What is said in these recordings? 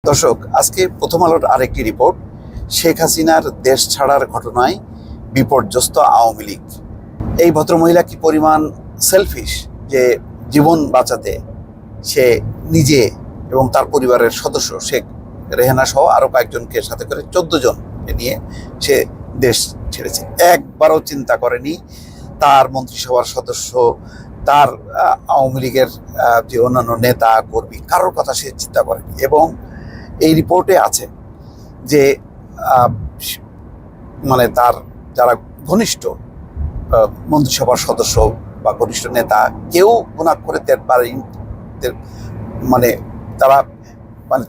দর্শক, আজকে প্রথম আলোর আরেকটি রিপোর্ট। শেখ হাসিনার দেশ ছাড়ার ঘটনায় বিপর্যস্ত আওয়ামী লীগ। এই ভদ্রমহিলা কি পরিমাণ সেলফিশ যে জীবন বাঁচাতে সে নিজে এবং তার পরিবারের সদস্য শেখ রেহানা সহ আরও কয়েকজনকে সাথে করে 14 জনকে নিয়ে সে দেশ ছেড়েছে। একবারও চিন্তা করেনি তার মন্ত্রিসভার সদস্য, তার আওয়ামী লীগের যে অন্যান্য নেতা কর্মী, কারোর কথা সে চিন্তা করেনি। এবং এই রিপোর্টে আছে যে মানে তার যারা ঘনিষ্ঠ মন্ত্রিসভার সদস্য বা ঘনিষ্ঠ নেতা কেউ গুণাক্ষরে মানে তারা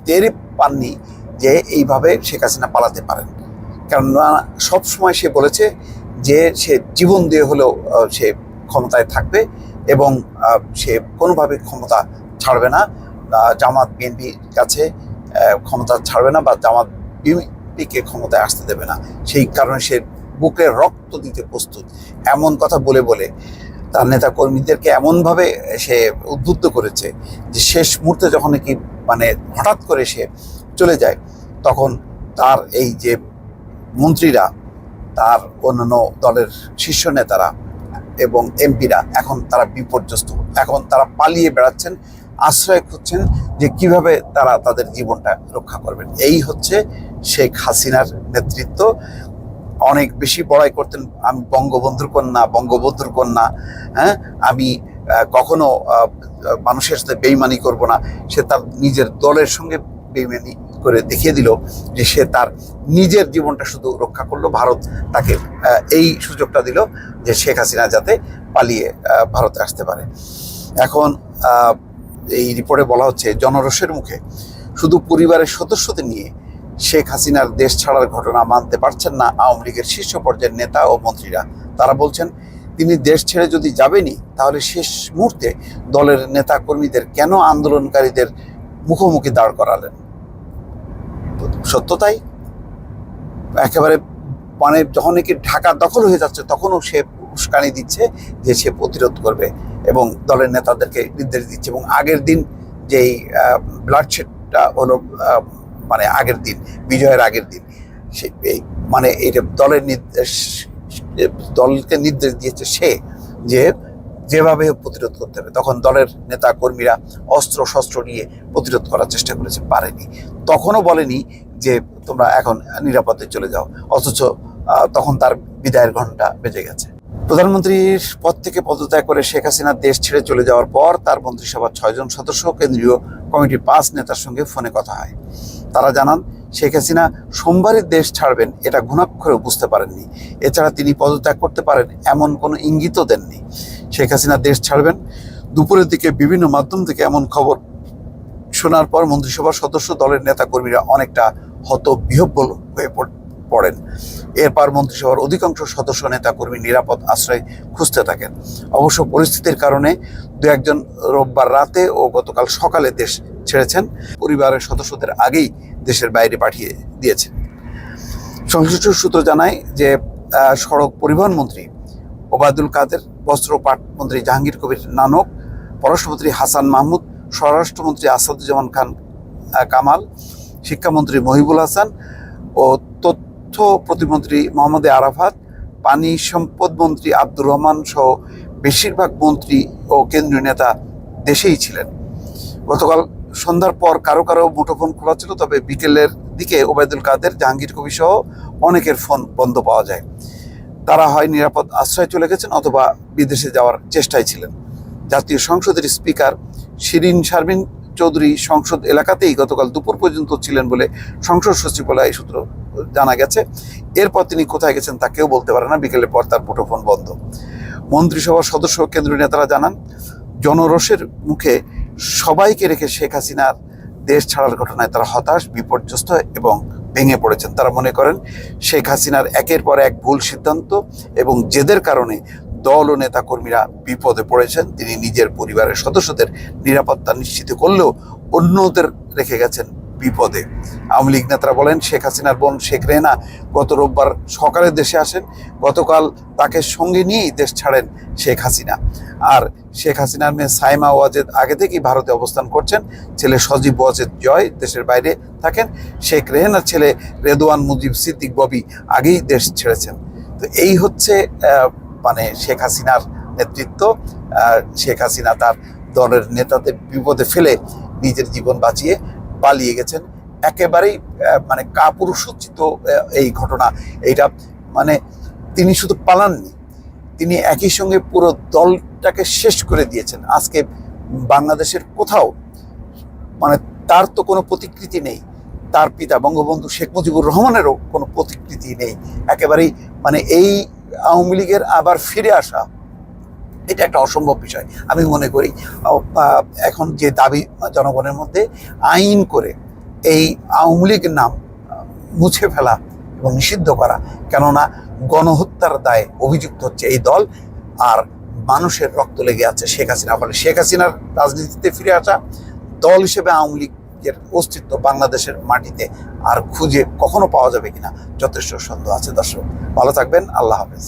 টেরই পাননি যে এইভাবে শেখ হাসিনা পালাতে পারেন। কেননা সবসময় সে বলেছে যে সে জীবন দিয়ে হলেও সে ক্ষমতায় থাকবে এবং সে কোনোভাবে ক্ষমতা ছাড়বে না, জামাত বিএনপির কাছে ক্ষমতা ছাড়বে না বা জামাত বিএনপিকে ক্ষমতায় আসতে দেবে না। সেই কারণে সে বুকে রক্ত দিতে প্রস্তুত। এমন কথা বলে বলে তার নেতা কর্মীদেরকে এমনভাবে সে উদ্বুদ্ধ করেছে যে শেষ মুহূর্তে যখন কি হঠাৎ করে সে চলে যায়, তখন তার এই যে মন্ত্রীরা, তার অন্যান্য দলের শীর্ষ নেতারা এবং এমপিরা এখন তারা বিপর্যস্ত। এখন তারা পালিয়ে বেড়াচ্ছেন, আশ্রয় খুঁজছেন যে কিভাবে তারা তাদের জীবনটা রক্ষা করবেন। এই হচ্ছে শেখ হাসিনার নেতৃত্ব। অনেক বেশি বড়াই করতেন, আমি বঙ্গবন্ধুর কন্যা, হ্যাঁ, আমি কখনো মানুষের সাথে বেইমানি করব না। সে তার নিজের দলের সঙ্গে বেইমানি করে দেখিয়ে দিল যে সে তার নিজের জীবনটা শুধু রক্ষা করলো। ভারত তাকে এই সুযোগটা দিল যে শেখ হাসিনা যাতে পালিয়ে ভারতে আসতে পারে। এখন এই রিপোর্টে বলা হচ্ছে জনরোষের মুখে শুধু পরিবারের সদস্যদের নিয়ে শেখ হাসিনার দেশ ছাড়ার ঘটনা মানতে পারছেন না আওয়ামী লীগের শীর্ষ পর্যায়ের নেতা ও মন্ত্রীরা। তারা বলছেন তিনি দেশ ছেড়ে যদি যাবেনই তাহলে শেষ মুহূর্তে দলের নেতা কর্মীদের কেন আন্দোলনকারীদের মুখোমুখি দাঁড় করালেন। সত্য তাই, একেবারে যখন নাকি ঢাকা দখল হয়ে যাচ্ছে তখনও সে উস্কানি দিচ্ছে যে সে প্রতিরোধ করবে এবং দলের নেতাদেরকে নির্দেশ দিচ্ছে। এবং আগের দিন যেই ব্লাডশেডটা হলো, আগের দিন, বিজয়ের আগের দিন, সে এইটা দলকে নির্দেশ দিয়েছে সে যে যেভাবে প্রতিরোধ করতে হবে। তখন দলের নেতা কর্মীরা অস্ত্র শস্ত্র নিয়ে প্রতিরোধ করার চেষ্টা করেছে, পারেনি। তখনও বলেনি যে তোমরা এখন নিরাপদে চলে যাও, অথচ তখন তার বিদায়ের ঘন্টা বেজে গেছে। প্রধানমন্ত্রীর পদ থেকে পদত্যাগ করে শেখ হাসিনা দেশ ছেড়ে চলে যাওয়ার পর তার মন্ত্রিসভার 6 জন সদস্য কেন্দ্রীয় কমিটির 5 নেতার সঙ্গে ফোনে কথা হয়। তারা জানান শেখ হাসিনা সোমবারই দেশ ছাড়বেন এটা ঘুণাক্ষরেও বুঝতে পারেননি। এছাড়া তিনি পদত্যাগ করতে পারেন এমন কোনো ইঙ্গিতও দেননি। শেখ হাসিনা দেশ ছাড়বেন দুপুরের দিকে বিভিন্ন মাধ্যম থেকে এমন খবর শোনার পর মন্ত্রিসভার সদস্য, দলের নেতা কর্মীরা অনেকটা হতবিহ্বল হয়ে পড়েন। এরপর মন্ত্রিসভার অধিকাংশ সদস্য নেতা কর্মী নিরাপদ আশ্রয় খুঁজতে থাকেন। অবশ্য পরিস্থিতির কারণে 2-1 জন রোববার রাতে ও গতকাল সকালে দেশ ছেড়েছেন। পরিবারের সদস্যদের আগেই দেশের বাইরে পাঠিয়ে দিয়েছেন। সংশ্লিষ্ট সূত্র জানায় যে সড়ক পরিবহন মন্ত্রী ওবায়দুল কাদের, বস্ত্র পাট মন্ত্রী জাহাঙ্গীর কবির নানক, পররাষ্ট্রমন্ত্রী হাসান মাহমুদ, স্বরাষ্ট্রমন্ত্রী আসাদুজ্জামান খান কামাল, শিক্ষামন্ত্রী মহিবুল হাসান ও তথ্য প্রতিমন্ত্রী মোহাম্মদ আরাফাত, পানি সম্পদ মন্ত্রী আব্দুর রহমান সহ বেশিরভাগ মন্ত্রী ও কেন্দ্রীয় নেতা দেশেই ছিলেন। গতকাল সন্ধ্যার পর কারো কারো মুঠোফোন খোলা ছিল, তবে বিকেলের দিকে ওবায়দুল কাদের, জাহাঙ্গীর কবির সহ অনেকের ফোন বন্ধ পাওয়া যায়। তারা হয় নিরাপদ আশ্রয় চলে গেছেন অথবা বিদেশে যাওয়ার চেষ্টায় ছিলেন। জাতীয় সংসদের স্পিকার শারমিন চৌধুরী সংসদ এলাকাতেই গতকাল দুপুর পর্যন্ত ছিলেন বলে সংসদ সচিবালয় সূত্র জানা গেছে। এরপর তিনি কোথায় গেছেন তা কেউ বলতে পারে না। বিকেলের পর তার মুঠোফোন বন্ধ। মন্ত্রিসভার সদস্য কেন্দ্রীয় নেতারা জানান জনরোষের মুখে সবাইকে রেখে শেখ হাসিনার দেশ ছাড়ার ঘটনায় তারা হতাশ, বিপর্যস্ত এবং ভেঙে পড়েছেন। তারা মনে করেন শেখ হাসিনার একের পর এক ভুল সিদ্ধান্ত এবং জেদের কারণে দল ও নেতা কর্মীরা বিপদে পড়েছেন। তিনি নিজের পরিবারের সদস্যদের নিরাপত্তা নিশ্চিত করলেও অন্যদের রেখে গেছেন বিপদে। আওয়ামী লীগ নেতারা বলেন, শেখ হাসিনার বোন শেখ রেহানা গত রোববার সকালে দেশে আসেন। গতকাল তাকে সঙ্গে নিয়েই দেশ ছাড়েন শেখ হাসিনা। আর শেখ হাসিনার মেয়ে সাইমা ওয়াজেদ আগে থেকেই ভারতে অবস্থান করছেন। ছেলে সজীব ওয়াজেদ জয় দেশের বাইরে থাকেন। শেখ রেহানার ছেলে রেদওয়ান মুজিব সিদ্দিক ববি আগেই দেশ ছেড়েছেন। তো এই হচ্ছে মানে শেখ হাসিনার নেতৃত্ব। শেখ হাসিনা তার দলের নেতাদের বিপদে ফেলে নিজের জীবন বাঁচিয়ে পালিয়ে গেছেন। একেবারেই মানে কাপুরুষোচিত এই ঘটনা। এইটা মানে তিনি শুধু পালাননি, তিনি একই সঙ্গে পুরো দলটাকে শেষ করে দিয়েছেন। আজকে বাংলাদেশের কোথাও মানে তার তো কোনো প্রতিকৃতি নেই, তার পিতা বঙ্গবন্ধু শেখ মুজিবুর রহমানেরও কোনো প্রতিকৃতি নেই। একেবারেই মানে এই আওয়ামী লীগের আবার ফিরে আসা, এটা একটা অসম্ভব বিষয়। আমি মনে করি এখন যে দাবি জনগণের মধ্যে, আইন করে এই আওয়ামী লীগের নাম মুছে ফেলা এবং নিষিদ্ধ করা, কেননা গণহত্যার দায়ে অভিযুক্ত হচ্ছে এই দল, আর মানুষের রক্ত লেগে আছে শেখ হাসিনা। ফলে শেখ হাসিনার রাজনীতিতে ফিরে আসা, দল হিসেবে আওয়ামী লীগের অস্তিত্ব বাংলাদেশের মাটিতে আর খুঁজে কখনো পাওয়া যাবে কিনা যথেষ্ট সন্দেহ আছে। দর্শক ভালো থাকবেন, আল্লাহ হাফেজ।